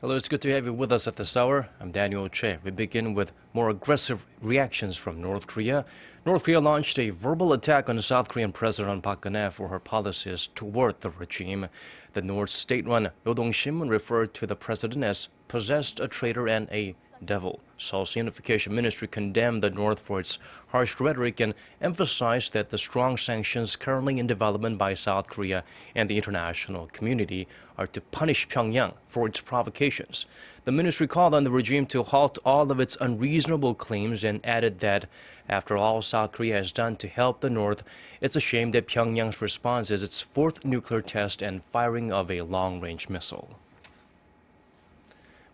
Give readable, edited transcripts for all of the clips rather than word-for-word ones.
Hello, it's good to have you with us at this hour. I'm Daniel Che. We begin with more aggressive reactions from North Korea. North Korea launched a verbal attack on South Korean President Park Geun-hye for her policies toward the regime. The North's state-run Yodong Shinmun referred to the president as possessed a traitor and a devil. Seoul's Unification Ministry condemned the North for its harsh rhetoric and emphasized that the strong sanctions currently in development by South Korea and the international community are to punish Pyongyang for its provocations. The ministry called on the regime to halt all of its unreasonable claims and added that after all South Korea has done to help the North, it's a shame that Pyongyang's response is its fourth nuclear test and firing of a long-range missile.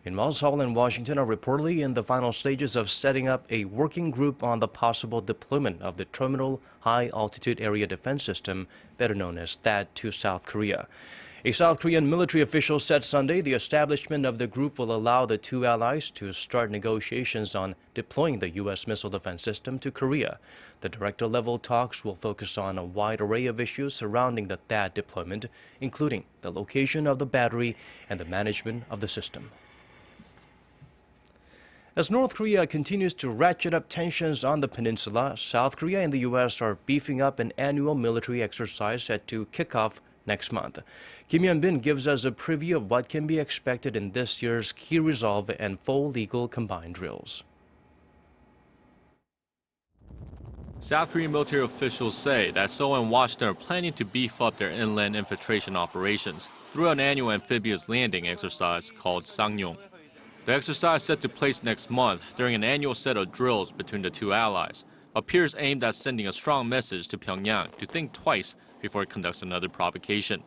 Meanwhile, Seoul and Washington are reportedly in the final stages of setting up a working group on the possible deployment of the Terminal High Altitude Area Defense System, better known as THAAD, to South Korea. A South Korean military official said Sunday the establishment of the group will allow the two allies to start negotiations on deploying the U.S. missile defense system to Korea. The director-level talks will focus on a wide array of issues surrounding the THAAD deployment, including the location of the battery and the management of the system. As North Korea continues to ratchet up tensions on the peninsula, South Korea and the U.S. are beefing up an annual military exercise set to kick off next month. Kim Hyun-bin gives us a preview of what can be expected in this year's Key Resolve and Full Legal Combined drills. South Korean military officials say that Seoul and Washington are planning to beef up their inland infiltration operations through an annual amphibious landing exercise called Sangyong. The exercise set to place next month during an annual set of drills between the two allies appears aimed at sending a strong message to Pyongyang to think twice before it conducts another provocation.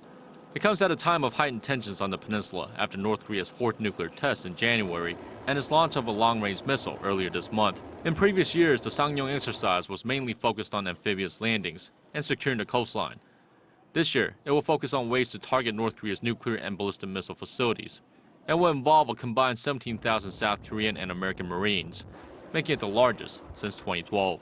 It comes at a time of heightened tensions on the peninsula after North Korea's fourth nuclear test in January and its launch of a long-range missile earlier this month. In previous years, the Sangyong exercise was mainly focused on amphibious landings and securing the coastline. This year, it will focus on ways to target North Korea's nuclear and ballistic missile facilities, and will involve a combined 17,000 South Korean and American Marines, making it the largest since 2012.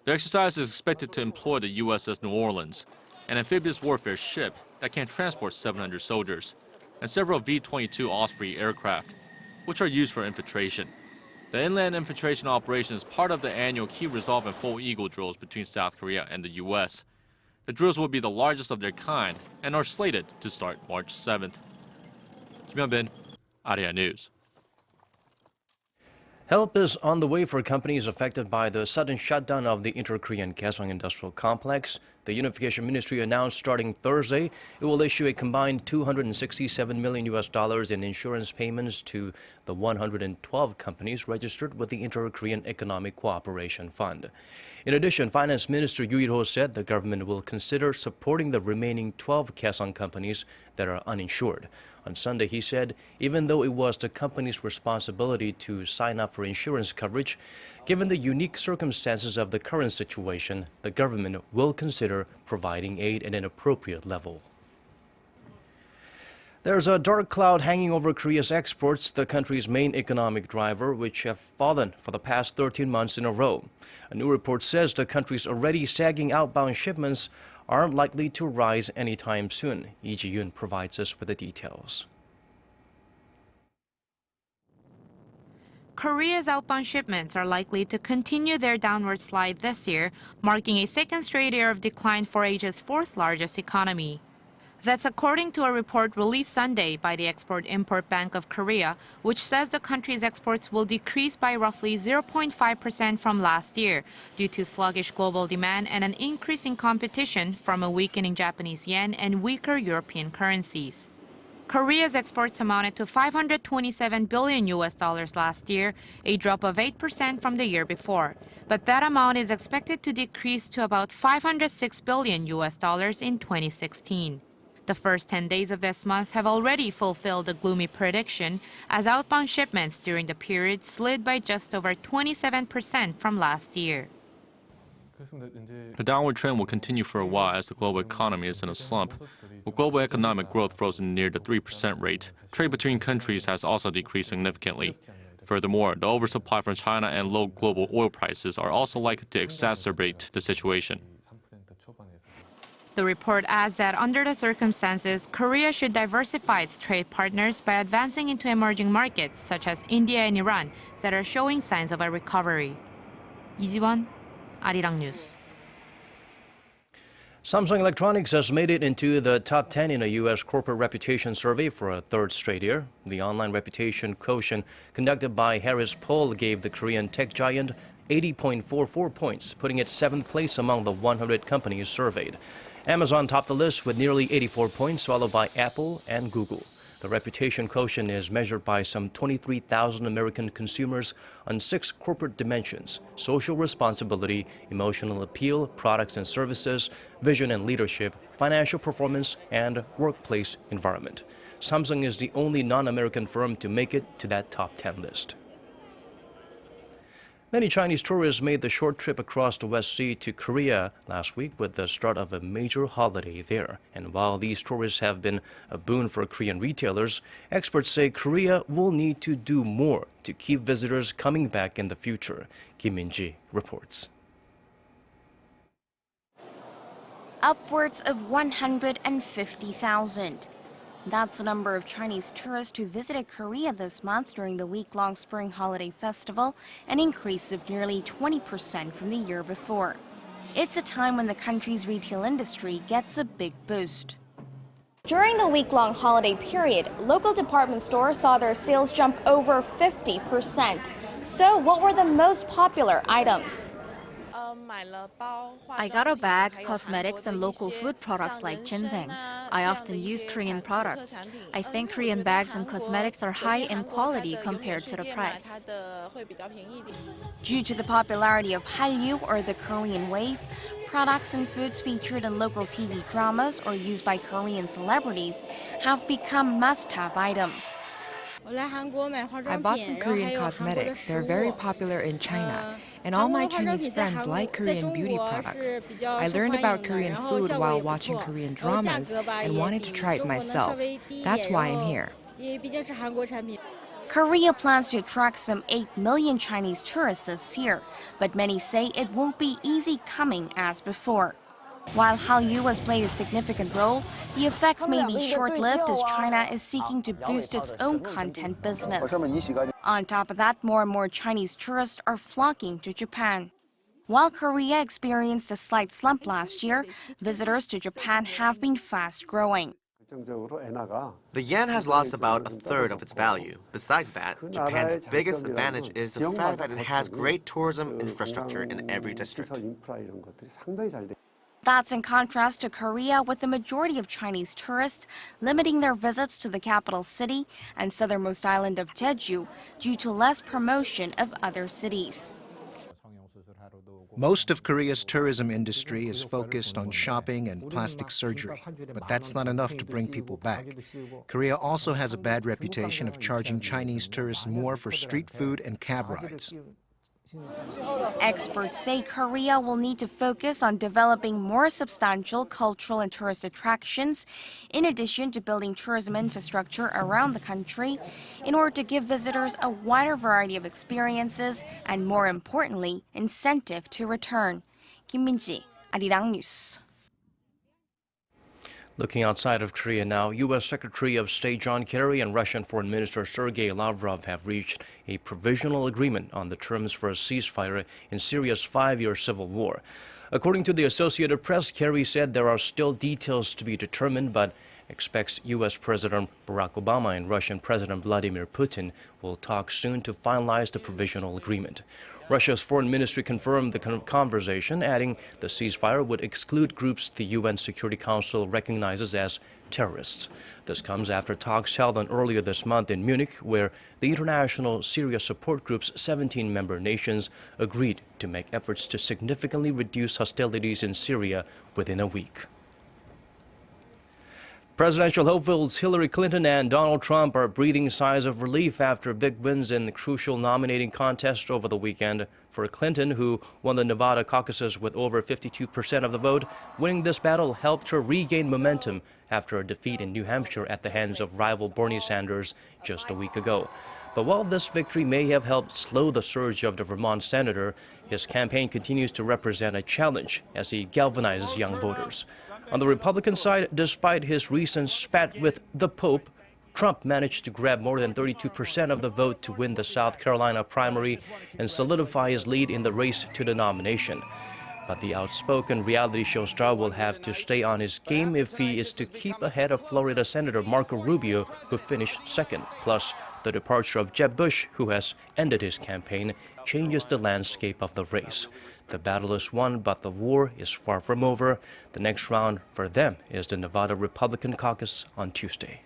The exercise is expected to employ the USS New Orleans, an amphibious warfare ship that can transport 700 soldiers, and several V-22 Osprey aircraft, which are used for infiltration. The inland infiltration operation is part of the annual Key Resolve and Full Eagle drills between South Korea and the U.S. The drills will be the largest of their kind and are slated to start March 7th. Kim Hyun-bin, Arirang News. Help is on the way for companies affected by the sudden shutdown of the inter-Korean Kaesong industrial complex. The Unification Ministry announced starting Thursday it will issue a combined $267 million in insurance payments to the 112 companies registered with the Inter-Korean Economic Cooperation Fund. In addition, Finance Minister Yoo Il-ho said the government will consider supporting the remaining 12 Kaesong companies that are uninsured. On Sunday, he said, even though it was the company's responsibility to sign up for insurance coverage, given the unique circumstances of the current situation, the government will consider providing aid at an appropriate level. There's a dark cloud hanging over Korea's exports, the country's main economic driver, which have fallen for the past 13 months in a row. A new report says the country's already sagging outbound shipments aren't likely to rise anytime soon. Lee Ji-yoon provides us with the details. Korea's outbound shipments are likely to continue their downward slide this year, marking a second straight year of decline for Asia's fourth largest economy. That's according to a report released Sunday by the Export-Import Bank of Korea, which says the country's exports will decrease by roughly 0.5% from last year due to sluggish global demand and an increase in competition from a weakening Japanese yen and weaker European currencies. Korea's exports amounted to $527 billion last year, a drop of 8% from the year before. But that amount is expected to decrease to about $506 billion in 2016. The first 10 days of this month have already fulfilled the gloomy prediction, as outbound shipments during the period slid by just over 27% from last year. The downward trend will continue for a while as the global economy is in a slump. With global economic growth frozen near the 3% rate, trade between countries has also decreased significantly. Furthermore, the oversupply from China and low global oil prices are also likely to exacerbate the situation. The report adds that under the circumstances, Korea should diversify its trade partners by advancing into emerging markets such as India and Iran that are showing signs of a recovery. 이지원, Arirang News. Samsung Electronics has made it into the top 10 in a U.S. corporate reputation survey for a third straight year. The online reputation quotient conducted by Harris Poll gave the Korean tech giant 80.44 points, putting it 7th place among the 100 companies surveyed. Amazon topped the list with nearly 84 points, followed by Apple and Google. The reputation quotient is measured by some 23,000 American consumers on 6 corporate dimensions: social responsibility, emotional appeal, products and services, vision and leadership, financial performance, and workplace environment. Samsung is the only non-American firm to make it to that top 10 list. Many Chinese tourists made the short trip across the West Sea to Korea last week with the start of a major holiday there. And while these tourists have been a boon for Korean retailers, experts say Korea will need to do more to keep visitors coming back in the future. Kim Min-ji reports. Upwards of 150,000. That's the number of Chinese tourists who visited Korea this month during the week-long Spring Holiday Festival, an increase of nearly 20% from the year before. It's a time when the country's retail industry gets a big boost. During the week-long holiday period, local department stores saw their sales jump over 50%. So what were the most popular items? I got a bag, cosmetics, and local food products like ginseng. I often use Korean products. I think Korean bags and cosmetics are high in quality compared to the price. Due to the popularity of Hallyu, or the Korean wave, products and foods featured in local TV dramas or used by Korean celebrities have become must-have items. I bought some Korean cosmetics. They're very popular in China. And all my Chinese friends like Korean beauty products. I learned about Korean food while watching Korean dramas and wanted to try it myself. That's why I'm here. Korea plans to attract some 8 million Chinese tourists this year, but many say it won't be easy coming as before. While Hallyu has played a significant role, the effects may be short-lived as China is seeking to boost its own content business. On top of that, more and more Chinese tourists are flocking to Japan. While Korea experienced a slight slump last year, visitors to Japan have been fast growing. The yen has lost about a third of its value. Besides that, Japan's biggest advantage is the fact that it has great tourism infrastructure in every district. That's in contrast to Korea, with the majority of Chinese tourists limiting their visits to the capital city and southernmost island of Jeju due to less promotion of other cities. Most of Korea's tourism industry is focused on shopping and plastic surgery, but that's not enough to bring people back. Korea also has a bad reputation of charging Chinese tourists more for street food and cab rides. Experts say Korea will need to focus on developing more substantial cultural and tourist attractions, in addition to building tourism infrastructure around the country, in order to give visitors a wider variety of experiences and, more importantly, incentive to return. Kim Min-ji, Arirang News. Looking outside of Korea now, U.S. Secretary of State John Kerry and Russian Foreign Minister Sergei Lavrov have reached a provisional agreement on the terms for a ceasefire in Syria's 5-year civil war. According to the Associated Press, Kerry said there are still details to be determined, but expects U.S. President Barack Obama and Russian President Vladimir Putin will talk soon to finalize the provisional agreement. Russia's foreign ministry confirmed the conversation, adding the ceasefire would exclude groups the UN Security Council recognizes as terrorists. This comes after talks held on earlier this month in Munich, where the International Syria Support Group's 17-member nations agreed to make efforts to significantly reduce hostilities in Syria within a week. Presidential hopefuls Hillary Clinton and Donald Trump are breathing sighs of relief after big wins in the crucial nominating contest over the weekend. For Clinton, who won the Nevada caucuses with over 52% of the vote, winning this battle helped her regain momentum after a defeat in New Hampshire at the hands of rival Bernie Sanders just a week ago. But while this victory may have helped slow the surge of the Vermont senator, his campaign continues to represent a challenge as he galvanizes young voters. On the Republican side, despite his recent spat with the Pope, Trump managed to grab more than 32% of the vote to win the South Carolina primary and solidify his lead in the race to the nomination. But the outspoken reality show star will have to stay on his game if he is to keep ahead of Florida Senator Marco Rubio, who finished second. Plus, the departure of Jeb Bush, who has ended his campaign, changes the landscape of the race. The battle is won, but the war is far from over. The next round for them is the Nevada Republican caucus on Tuesday.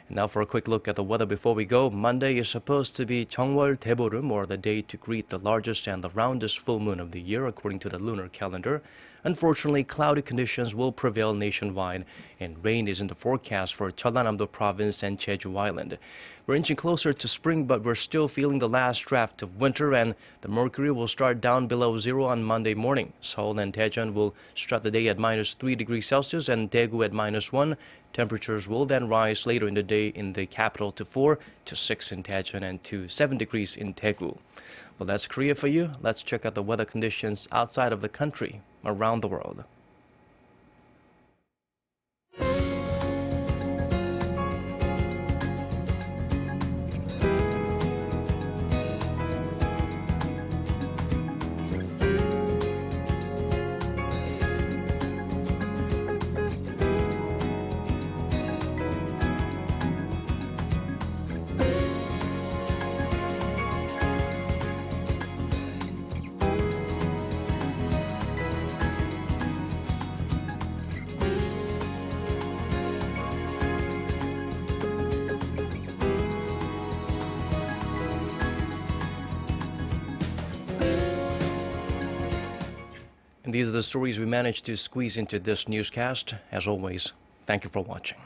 Now for a quick look at the weather before we go. Monday is supposed to be Jeongwol Daeborum, or the day to greet the largest and the roundest full moon of the year, according to the lunar calendar. Unfortunately, cloudy conditions will prevail nationwide, and rain is in the forecast for Jeollanam-do province and Jeju Island. We're inching closer to spring, but we're still feeling the last draft of winter, and the mercury will start down below zero on Monday morning. Seoul and Daejeon will start the day at -3 degrees Celsius and Daegu at -1. Temperatures will then rise later in the day in the capital to 4 to 6 in Daejeon and to 7 degrees in Daegu. Well, that's Korea for you. Let's check out the weather conditions outside of the country, around the world. And these are the stories we managed to squeeze into this newscast. As always, thank you for watching.